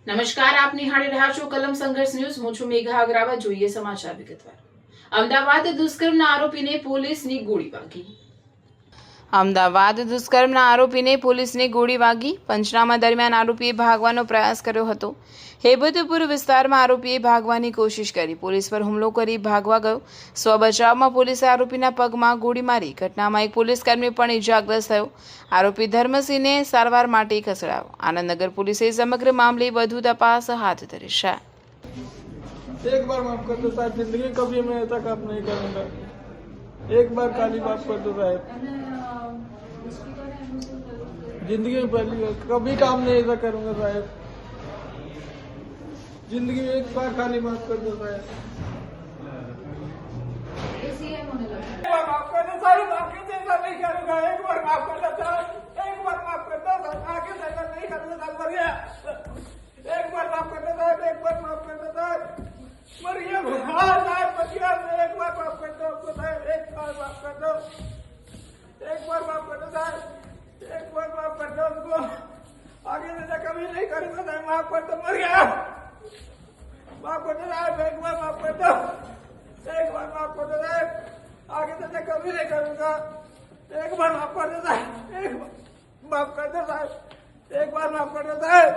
નમસ્કાર, આપ નિહાળી રહ્યા છો કલમ સંઘર્ષ ન્યૂઝ. હું છું મેઘા અગ્રવાલ. જોઈએ સમાચાર વિગતવાર. અમદાવાદ દુષ્કર્મના આરોપીને પોલીસની ગોળી વાગી. અમદાવાદ દુષ્કર્મના આરોપીને પોલીસની ગોળી વાગી. પંચનામા દરમિયાન આરોપીએ ભાગવાનો પ્રયાસ કર્યો હતો. હેબતપુર વિસ્તારમાં આરોપીએ ભાગવાની કોશિશ કરી. પોલીસ પર હુમલો કરી ભાગવા ગયો. સ્વ બચાવમાં પોલીસે આરોપીના પગમાં ગોળી મારી. ઘટનામાં એક પોલીસકર્મી પણ ઇજાગ્રસ્ત થયો. આરોપી ધર્મસિંહને સારવાર માટે ખસેડાયો. આનંદનગર પોલીસે સમગ્ર મામલે વધુ તપાસ હાથ ધરી છે. एक बार माफ कर दो साहब, जिंदगी कभी मैं ऐसा काम नहीं करूंगा. एक बार खाली माफ कर दो साहब, जिंदगी में पहली बार कभी काम नहीं ऐसा करूंगा साहब. जिंदगी में एक बार खाली माफ कर दो साहब. माफ कर दो साहब, आगे से ऐसा नहीं करूंगा. एक बार माफ कर दो साहब, एक बार माफ कर दो साहब, आगे से ऐसा नहीं करूंगा साहब. मर गया, एक बार माफ कर दो साहब, एक बार माफ कर दो साहब. मर गया भगवान साहब, मर गया. एक बार माफ कर दो हमको साहब, एक बार माफ कर दो, एक बार माफ कर दो साहब, एक बार माफ कर दो हमको. आगे से ऐसा कभी नहीं करूंगा साहब. माफ कर दो, मर गया. माफ कर दो साहब, एक बार माफ कर दो, एक बार माफ कर दो साहब. आगे से कभी नहीं करूंगा. एक बार माफ कर दो साहब, एक माफ कर दो साहब, एक बार माफ कर दो साहब.